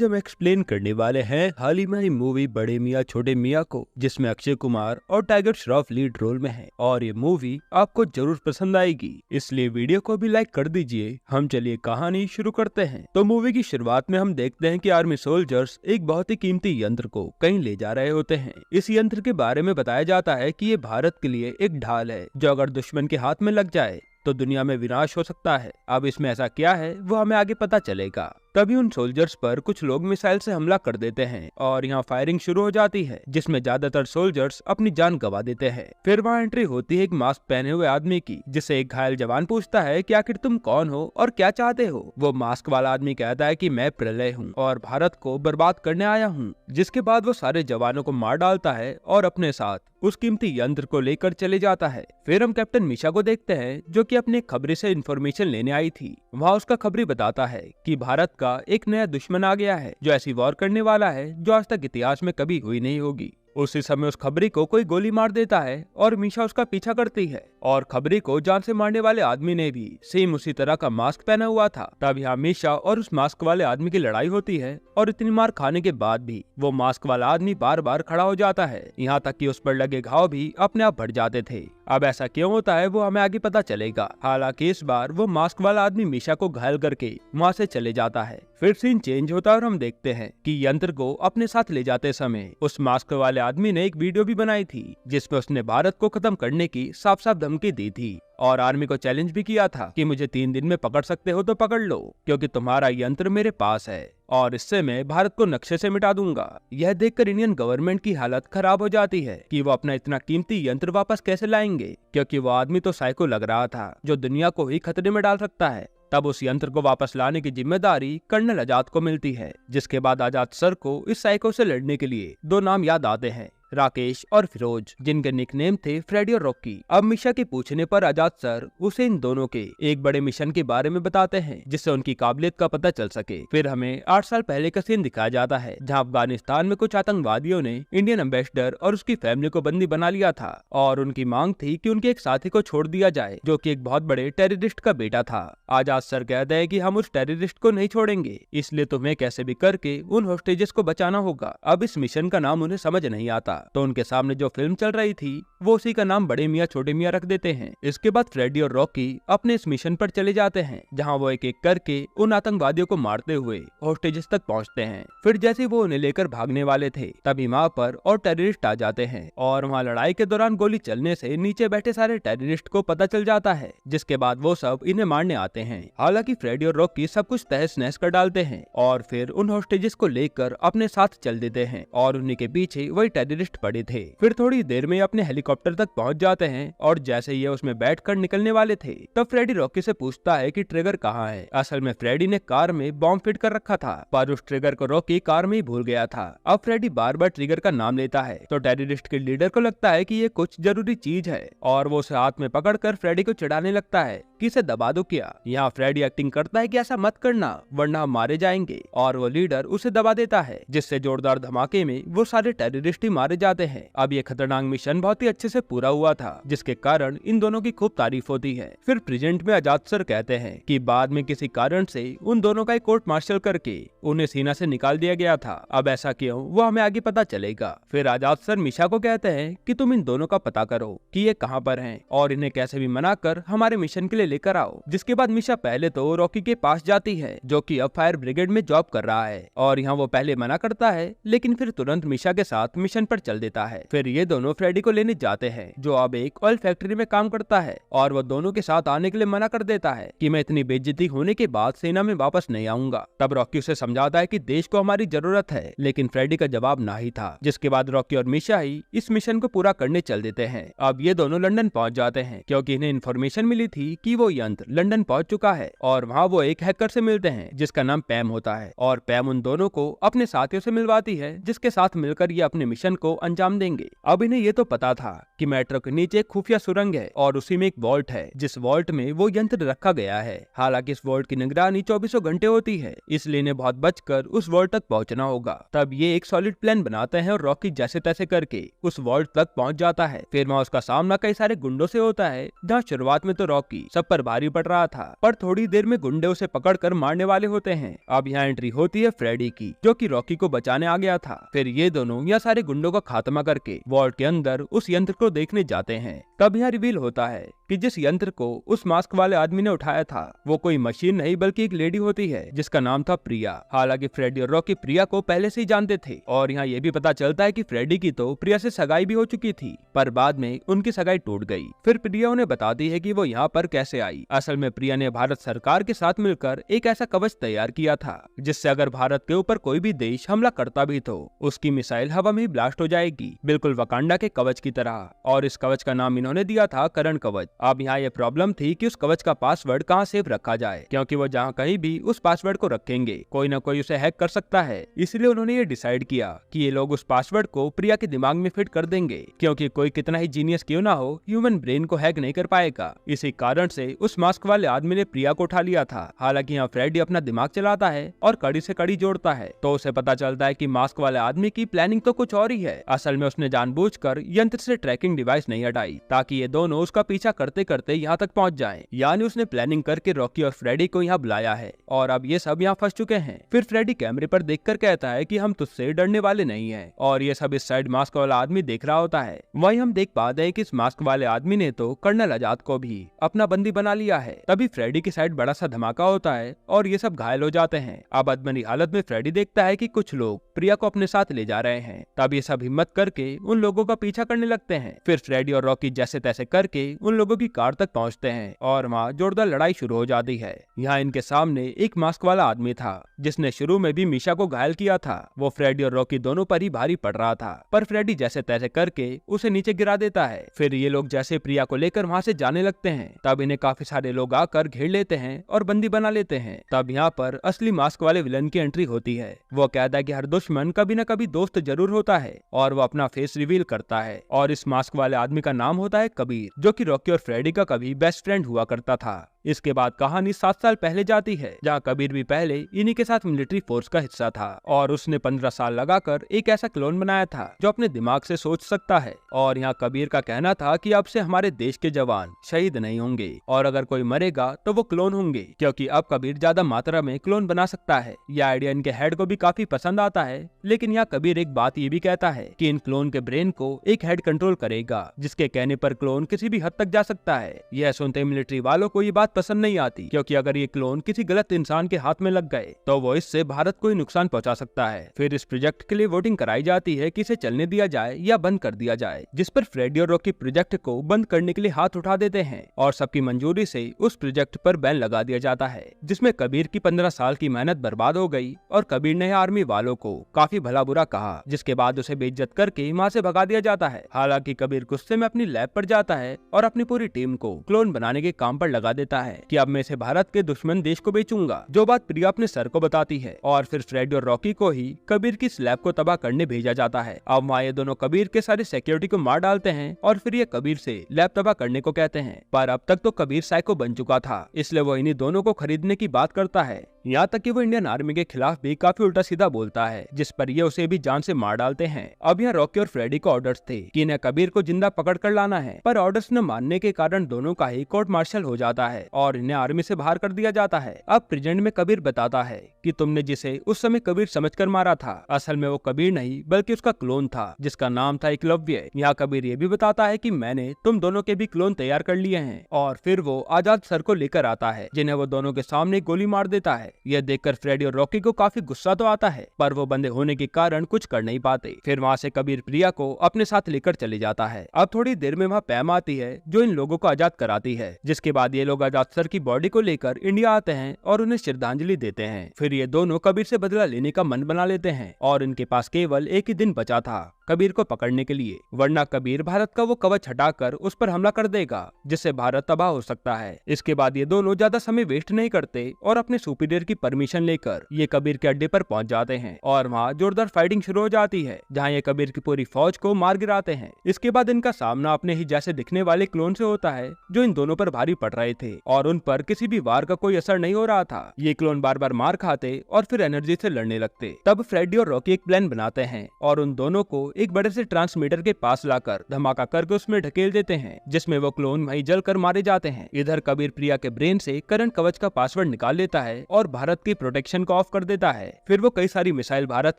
हम एक्सप्लेन करने वाले हैं हाल ही में आई मूवी बड़े मियाँ छोटे मियाँ को, जिसमें अक्षय कुमार और टाइगर श्रॉफ लीड रोल में हैं और ये मूवी आपको जरूर पसंद आएगी, इसलिए वीडियो को भी लाइक कर दीजिए। हम चलिए कहानी शुरू करते हैं। तो मूवी की शुरुआत में हम देखते हैं कि आर्मी सोल्जर्स एक बहुत ही कीमती यंत्र को कहीं ले जा रहे होते हैं। इस यंत्र के बारे में बताया जाता है कि ये भारत के लिए एक ढाल है जो अगर दुश्मन के हाथ में लग जाए तो दुनिया में विनाश हो सकता है। अब इसमें ऐसा क्या है वो हमें आगे पता चलेगा। तभी उन सोल्जर्स पर कुछ लोग मिसाइल से हमला कर देते हैं और यहाँ फायरिंग शुरू हो जाती है, जिसमें ज्यादातर सोल्जर्स अपनी जान गंवा देते हैं। फिर वहाँ एंट्री होती है एक मास्क पहने हुए आदमी की, जिससे एक घायल जवान पूछता है कि आखिर तुम कौन हो और क्या चाहते हो। वो मास्क वाला आदमी कहता है कि मैं प्रलय हूँ और भारत को बर्बाद करने आया हूँ। जिसके बाद वो सारे जवानों को मार डालता है और अपने साथ उस कीमती यंत्र को लेकर चले जाता है। फिर हम कैप्टन मिशा को देखते हैं जो कि अपने खबरी से इंफॉर्मेशन लेने आई थी। वहाँ उसका खबरी बताता है कि भारत का एक नया दुश्मन आ गया है जो ऐसी वॉर करने वाला है जो आज तक इतिहास में कभी हुई नहीं होगी। उसी समय उस खबरी को कोई गोली मार देता है और मीशा उसका पीछा करती है और खबरी को जान से मारने वाले आदमी ने भी सेम उसी तरह का मास्क पहना हुआ था। तब यहाँ मीशा और उस मास्क वाले आदमी की लड़ाई होती है और इतनी मार खाने के बाद भी वो मास्क वाला आदमी बार बार खड़ा हो जाता है, यहाँ तक कि उस पर लगे घाव भी अपने आप बढ़ जाते थे। अब ऐसा क्यों होता है वो हमें आगे पता चलेगा। हालांकि इस बार वो मास्क वाला आदमी मीशा को घायल करके वहाँ से चले जाता है। फिर सीन चेंज होता है और हम देखते हैं कि यंत्र को अपने साथ ले जाते समय उस मास्क वाले आदमी ने एक वीडियो भी बनाई थी, जिसमें उसने भारत को खत्म करने की साफ साफ धमकी दी थी और आर्मी को चैलेंज भी किया था कि मुझे 3 दिन में पकड़ सकते हो तो पकड़ लो, क्योंकि तुम्हारा यंत्र मेरे पास है और इससे मैं भारत को नक्शे से मिटा दूंगा। यह देखकर इंडियन गवर्नमेंट की हालत खराब हो जाती है कि वो अपना इतना कीमती यंत्र वापस कैसे लाएंगे, क्योंकि वो आदमी तो साइको लग रहा था जो दुनिया को ही खतरे में डाल सकता है। तब उस यंत्र को वापस लाने की जिम्मेदारी कर्नल आजाद को मिलती है, जिसके बाद आजाद सर को इस साइको से लड़ने के लिए 2 नाम याद आते हैं, राकेश और फिरोज, जिनके निकनेम थे फ्रेडी और रॉकी। अब मिशा के पूछने पर आजाद सर उसे इन दोनों के एक बड़े मिशन के बारे में बताते हैं, जिससे उनकी काबिलियत का पता चल सके। फिर हमें 8 साल पहले का सीन दिखाया जाता है, जहां अफगानिस्तान में कुछ आतंकवादियों ने इंडियन एम्बेसडर और उसकी फैमिली को बंदी बना लिया था और उनकी मांग थी कि उनके एक साथी को छोड़ दिया जाए जो कि एक बहुत बड़े टेररिस्ट का बेटा था। आजाद सर कहते हैं कि हम उस टेररिस्ट को नहीं छोड़ेंगे, इसलिए तुम्हें कैसे भी करके उन होस्टेजेस को बचाना होगा। अब इस मिशन का नाम उन्हें समझ नहीं आता तो उनके सामने जो फिल्म चल रही थी वो उसी का नाम बड़े मियाँ छोटे मियाँ रख देते हैं। इसके बाद फ्रेडी और रॉकी अपने इस मिशन पर चले जाते हैं, जहां वो एक एक करके उन आतंकवादियों को मारते हुए होस्टेजेस तक पहुंचते हैं। फिर जैसे वो उन्हें लेकर भागने वाले थे तभी वहाँ पर और टेररिस्ट आ जाते हैं और वहाँ लड़ाई के दौरान गोली चलने से नीचे बैठे सारे टेररिस्ट को पता चल जाता है, जिसके बाद वो सब इन्हें मारने आते हैं। हालांकि फ्रेडी और रॉकी सब कुछ तहस नहस कर डालते हैं और फिर उन होस्टेजेस को लेकर अपने साथ चल देते हैं और उन्हीं के पीछे वही टेररिस्ट पड़े थे। फिर थोड़ी देर में अपने हेलीकॉप्टर तक पहुंच जाते हैं और जैसे ये उसमें बैठकर निकलने वाले थे तब फ्रेडी रॉकी से पूछता है कि ट्रिगर कहाँ है। असल में फ्रेडी ने कार में बॉम्ब फिट कर रखा था, पर उस ट्रिगर को रॉकी कार में ही भूल गया था। अब फ्रेडी बार बार ट्रिगर का नाम लेता है तो टेररिस्ट के लीडर को लगता है कि ये कुछ जरूरी चीज है और वो उसे हाथ में पकड़कर फ्रेडी को चिढ़ाने लगता है कि इसे दबा दो क्या। यहाँ फ्रेडी एक्टिंग करता है कि ऐसा मत करना वरना हम मारे जाएंगे और वो लीडर उसे दबा देता है, जिससे जोरदार धमाके में वो सारे टेररिस्ट ही मारे जाते हैं। अब ये खतरनाक मिशन बहुत ही अच्छे से पूरा हुआ था, जिसके कारण इन दोनों की खूब तारीफ होती है। फिर प्रेजेंट में आजाद सर कहते हैं कि बाद में किसी कारण से उन दोनों का कोर्ट मार्शल करके उन्हें सीना से निकाल दिया गया था। अब ऐसा क्यों वो हमें आगे पता चलेगा। फिर आजाद सर मिशा को कहते हैं कि तुम इन दोनों का पता करो कि ये कहाँ पर हैं और इन्हें कैसे भी मनाकर हमारे मिशन के लिए लेकर आओ। जिसके बाद मिशा पहले तो रॉकी के पास जाती है जो कि अब फायर ब्रिगेड में जॉब कर रहा है और यहाँ वो पहले मना करता है, लेकिन फिर तुरंत मिशा के साथ मिशन पर चल देता है। फिर ये दोनों फ्रेडी को लेने जाते हैं जो अब एक ऑयल फैक्ट्री में काम करता है और वो दोनों के साथ आने के लिए मना कर देता है कि मैं इतनी बेइज्जती होने के बाद सेना में वापस नहीं आऊंगा। तब रॉकी उसे समझाता है कि देश को हमारी जरूरत है, लेकिन फ्रेडी का जवाब ना ही था। जिसके बाद रॉकी और मिशा ही इस मिशन को पूरा करने चल देते हैं। अब ये दोनों लंदन पहुंच जाते हैं क्योंकि इन्हें इन्फॉर्मेशन मिली थी कि वो यंत्र लंदन पहुंच चुका है और वहाँ वो एक हैकर से मिलते हैं जिसका नाम पैम होता है और पैम उन दोनों को अपने साथियों से मिलवाती है, जिसके साथ मिलकर ये अपने मिशन को अंजाम देंगे। अब इन्हें ये तो पता था कि मेट्रो के नीचे एक खुफिया सुरंग है और उसी में एक वॉल्ट है, जिस वॉल्ट में वो यंत्र रखा गया है। हालांकि इस वॉल्ट की निगरानी 24 घंटे होती है, इसलिए इन्हें बहुत बचकर उस वॉल्ट तक पहुंचना होगा। तब ये एक सॉलिड प्लान बनाते हैं और रॉकी जैसे तैसे करके उस वॉल्ट तक पहुंच जाता है। फिर वहाँ उसका सामना कई सारे गुंडों से होता है, जहाँ शुरुआत में तो रॉकी सब पर भारी पड़ रहा था, पर थोड़ी देर में गुंडे उसे पकड़कर मारने वाले होते हैं। अब यहाँ एंट्री होती है फ्रेडी की, जो कि रॉकी को बचाने आ गया था। फिर ये दोनों यहाँ सारे गुंडों का खात्मा करके वॉल्ट के अंदर उस यंत्र को देखने जाते हैं। तब यहाँ रिवील होता है कि जिस यंत्र को उस मास्क वाले आदमी ने उठाया था वो कोई मशीन नहीं बल्कि एक लेडी होती है, जिसका नाम था प्रिया। हालांकि फ्रेडी और रॉकी प्रिया को पहले से ही जानते थे और यहाँ ये भी पता चलता है कि फ्रेडी की तो प्रिया से सगाई भी हो चुकी थी, पर बाद में उनकी सगाई टूट गई। फिर प्रिया उन्हें बताती है कि वो यहाँ पर कैसे आई। असल में प्रिया ने भारत सरकार के साथ मिलकर एक ऐसा कवच तैयार किया था जिससे अगर भारत के ऊपर कोई भी देश हमला करता भी तो उसकी मिसाइल हवा में ब्लास्ट हो जाएगी, बिल्कुल वकांडा के कवच की तरह। और इस कवच का नाम इन्होंने दिया था करण कवच। अब यहाँ ये प्रॉब्लम थी कि उस कवच का पासवर्ड कहाँ सेव रखा जाए, क्योंकि वो जहाँ कहीं भी उस पासवर्ड को रखेंगे कोई न कोई उसे हैक कर सकता है। इसलिए उन्होंने ये डिसाइड किया कि ये लोग उस पासवर्ड को प्रिया के दिमाग में फिट कर देंगे, क्योंकि कोई कितना ही जीनियस क्यों ना हो ह्यूमन ब्रेन को हैक नहीं कर पाएगा। इसी कारण से उस मास्क वाले आदमी ने प्रिया को उठा लिया था। हालांकि यहाँ फ्रेडी अपना दिमाग चलाता है और कड़ी से कड़ी जोड़ता है, तो उसे पता चलता है कि मास्क वाले आदमी की प्लानिंग तो कुछ और ही है। असल में उसने जानबूझकर यंत्र से ट्रैकिंग डिवाइस नहीं हटाई ताकि ये दोनों उसका पीछा करते करते यहाँ तक पहुँच जाएं। यानी उसने प्लानिंग करके रॉकी और फ्रेडी को यहाँ बुलाया है और अब ये सब यहाँ फंस चुके हैं। फिर फ्रेडी कैमरे पर देखकर कहता है कि हम तुझसे डरने वाले नहीं हैं, और ये सब इस साइड मास्क वाला आदमी देख रहा होता है। वहीं हम देख पाते हैं कि इस मास्क वाले आदमी ने तो कर्नल आजाद को भी अपना बंदी बना लिया है। तभी फ्रेडी की साइड बड़ा सा धमाका होता है और ये सब घायल हो जाते हैं। अब अधमरी हालत में फ्रेडी देखता है कि कुछ लोग प्रिया को अपने साथ ले जा रहे हैं। तब ये सब हिम्मत करके उन लोगों का पीछा करने लगते हैं। फिर फ्रेडी और रॉकी जैसे तैसे करके उन लोगों की कार तक पहुंचते हैं और वहाँ जोरदार लड़ाई शुरू हो जाती है। यहाँ इनके सामने एक मास्क वाला आदमी था जिसने शुरू में भी मीशा को घायल किया था। वो फ्रेडी और रॉकी दोनों पर ही भारी पड़ रहा था, पर फ्रेडी जैसे तैसे करके उसे नीचे गिरा देता है। फिर ये लोग जैसे प्रिया को लेकर वहाँ से जाने लगते हैं, तब इन्हें काफी सारे लोग आकर घेर लेते हैं और बंदी बना लेते हैं। तब यहाँ पर असली मास्क वाले विलन की एंट्री होती है। वो कहता है कि हर दुश्मन कभी न कभी दोस्त जरूर होता है, और वो अपना फेस रिवील करता है। और इस मास्क वाले आदमी का नाम होता है कबीर, जो कि रॉकी और फ्रेडी का कभी बेस्ट फ्रेंड हुआ करता था। इसके बाद कहानी 7 साल पहले जाती है, जहाँ कबीर भी पहले इन्हीं के साथ मिलिट्री फोर्स का हिस्सा था और उसने 15 साल लगाकर एक ऐसा क्लोन बनाया था जो अपने दिमाग से सोच सकता है। और यहाँ कबीर का कहना था कि अब से हमारे देश के जवान शहीद नहीं होंगे, और अगर कोई मरेगा तो वो क्लोन होंगे, क्योंकि अब कबीर ज्यादा मात्रा में क्लोन बना सकता है। यह आइडिया इनके हेड को भी काफी पसंद आता है, लेकिन यहाँ कबीर एक बात ये भी कहता है कि इन क्लोन के ब्रेन को एक हेड कंट्रोल करेगा, जिसके कहने पर क्लोन किसी भी हद तक जा सकता है। यह सुनते मिलिट्री वालों को ये बात पसंद नहीं आती, क्योंकि अगर ये क्लोन किसी गलत इंसान के हाथ में लग गए तो वो इससे भारत को ही नुकसान पहुंचा सकता है। फिर इस प्रोजेक्ट के लिए वोटिंग कराई जाती है कि इसे चलने दिया जाए या बंद कर दिया जाए, जिस पर फ्रेडी और रॉकी प्रोजेक्ट को बंद करने के लिए हाथ उठा देते हैं और सबकी मंजूरी से उस प्रोजेक्ट पर बैन लगा दिया जाता है, जिसमें कबीर की 15 साल की मेहनत बर्बाद हो गई। और कबीर ने आर्मी वालों को काफी भला बुरा कहा, जिसके बाद उसे बेइज्जत करके वहाँ से भगा दिया जाता है। हालांकि कबीर गुस्से में अपनी लैब पर जाता है और अपनी पूरी टीम को क्लोन बनाने के काम पर लगा देता है कि अब मैं इसे भारत के दुश्मन देश को बेचूंगा, जो बात प्रिया अपने सर को बताती है। और फिर फ्रेडी और रॉकी को ही कबीर की स्लैब को तबाह करने भेजा जाता है। अब वहाँ ये दोनों कबीर के सारे सिक्योरिटी को मार डालते हैं और फिर ये कबीर से लैब तबाह करने को कहते हैं, पर अब तक तो कबीर साइको बन चुका था, इसलिए वो इन्हीं दोनों को खरीदने की बात करता है। यहाँ तक कि वो इंडियन आर्मी के खिलाफ भी काफी उल्टा सीधा बोलता है, जिस पर ये उसे भी जान से मार डालते हैं। अब यहाँ रॉकी और फ्रेडी को ऑर्डर्स थे कि इन्हें कबीर को जिंदा पकड़ कर लाना है, पर ऑर्डर्स न मानने के कारण दोनों का ही कोर्ट मार्शल हो जाता है और इन्हें आर्मी से बाहर कर दिया जाता है। अब प्रेजेंट में कबीर बताता है कि तुमने जिसे उस समय कबीर समझकर मारा था, असल में वो कबीर नहीं बल्कि उसका क्लोन था, जिसका नाम था एकलव्य। यहाँ कबीर ये भी बताता है कि मैंने तुम दोनों के भी क्लोन तैयार कर लिए हैं। और फिर वो आजाद सर को लेकर आता है, जिन्हें वो दोनों के सामने गोली मार देता है। यह देखकर फ्रेडी और रॉकी को काफी गुस्सा तो आता है, पर वो बंदे होने के कारण कुछ कर नहीं पाते। फिर वहाँ से कबीर प्रिया को अपने साथ लेकर चले जाता है। अब थोड़ी देर में वहाँ पैम आती है, जो इन लोगों को आजाद कराती है, जिसके बाद ये लोग आजाद सर की बॉडी को लेकर इंडिया आते हैं और उन्हें श्रद्धांजलि देते हैं। फिर ये दोनों कबीर से बदला लेने का मन बना लेते हैं और इनके पास केवल एक ही दिन बचा था। कबीर को पकड़ने के लिए, वरना कबीर भारत का वो कवच हटाकर उस पर हमला कर देगा, जिससे भारत तबाह हो सकता है। इसके बाद ये दोनों ज्यादा समय वेस्ट नहीं करते और अपने सुपीरियर की परमिशन लेकर ये कबीर के अड्डे पर पहुंच जाते हैं और वहाँ जोरदार फाइटिंग शुरू हो जाती है, जहाँ ये कबीर की पूरी फौज को मार गिराते हैं। इसके बाद इनका सामना अपने ही जैसे दिखने वाले क्लोन से होता है, जो इन दोनों पर भारी पड़ रहे थे और उन पर किसी भी वार का कोई असर नहीं हो रहा था। ये क्लोन बार बार मार खाते और फिर एनर्जी से लड़ने लगते। तब फ्रेडी और रॉकी एक प्लान बनाते हैं और उन दोनों को एक बड़े से ट्रांसमीटर के पास लाकर धमाका करके उसमें ढकेल देते हैं, जिसमें वो क्लोन वहीं जलकर मारे जाते हैं। इधर कबीर प्रिया के ब्रेन से करंट कवच का पासवर्ड निकाल लेता है और भारत की प्रोटेक्शन को ऑफ कर देता है। फिर वो कई सारी मिसाइल भारत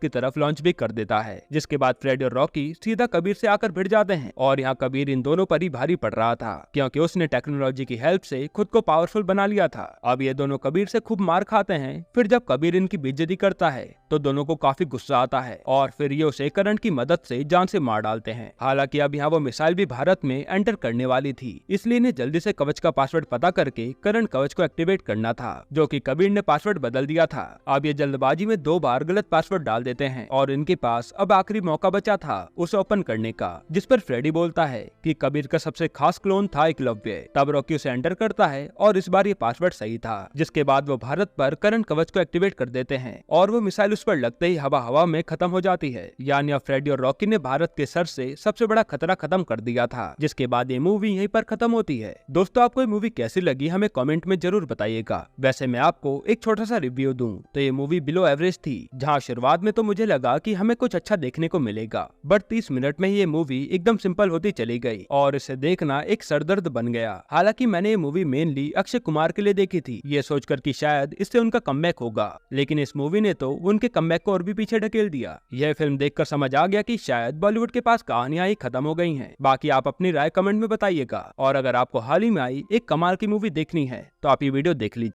की तरफ लॉन्च भी कर देता है, जिसके बाद फ्रेडी और रॉकी सीधा कबीर से आकर भिड़ जाते हैं। और यहाँ कबीर इन दोनों पर ही भारी पड़ रहा था, क्योंकि उसने टेक्नोलॉजी की हेल्प से खुद को पावरफुल बना लिया था। अब ये दोनों कबीर से खूब मार खाते हैं। फिर जब कबीर इनकी बेइज्जती करता है तो दोनों को काफी गुस्सा आता है और फिर ये उसे करंट की मदद से जान से मार डालते हैं। हालांकि अब यहाँ वो मिसाइल भी भारत में एंटर करने वाली थी, इसलिए इन्हें जल्दी से कवच का पासवर्ड पता करके करंट कवच को एक्टिवेट करना था, जो कि कबीर ने पासवर्ड बदल दिया था। अब ये जल्दबाजी में 2 बार गलत पासवर्ड डाल देते हैं और इनके पास अब आखिरी मौका बचा था उसे ओपन करने का, जिस पर फ्रेडी बोलता है कि कबीर का सबसे खास क्लोन था एकलव्य। तब रॉकी उसे एंटर करता है और इस बार ये पासवर्ड सही था, जिसके बाद वो भारत पर करंट कवच को एक्टिवेट कर देते हैं और वो मिसाइल उस पर लगते ही हवा में खत्म हो जाती है। यानी अब फ्रेडी और रॉकी ने भारत के सर से सबसे बड़ा खतरा खत्म कर दिया था, जिसके बाद ये मूवी यहीं पर खत्म होती है। दोस्तों, आपको ये मूवी कैसी लगी हमें कमेंट में जरूर बताइएगा। वैसे मैं आपको एक छोटा सा रिव्यू दूं तो ये मूवी बिलो एवरेज थी, जहां शुरुआत में तो मुझे लगा कि हमें कुछ अच्छा देखने को मिलेगा, बट 30 मिनट में ये मूवी एकदम सिंपल होती चली गई और इसे देखना एक सरदर्द बन गया। हालांकि मैंने ये मूवी मेनली अक्षय कुमार के लिए देखी थी, ये सोचकर कि शायद इससे उनका कमबैक होगा, लेकिन इस मूवी ने तो उनके कमबैक को और भी पीछे ढकेल दिया। यह फिल्म देखकर समझ आ गया कि शायद बॉलीवुड के पास कहानियां ही खत्म हो गई हैं। बाकी आप अपनी राय कमेंट में बताइएगा और अगर आपको हाल ही में आई एक कमाल की मूवी देखनी है तो आप ये वीडियो देख लीजिए।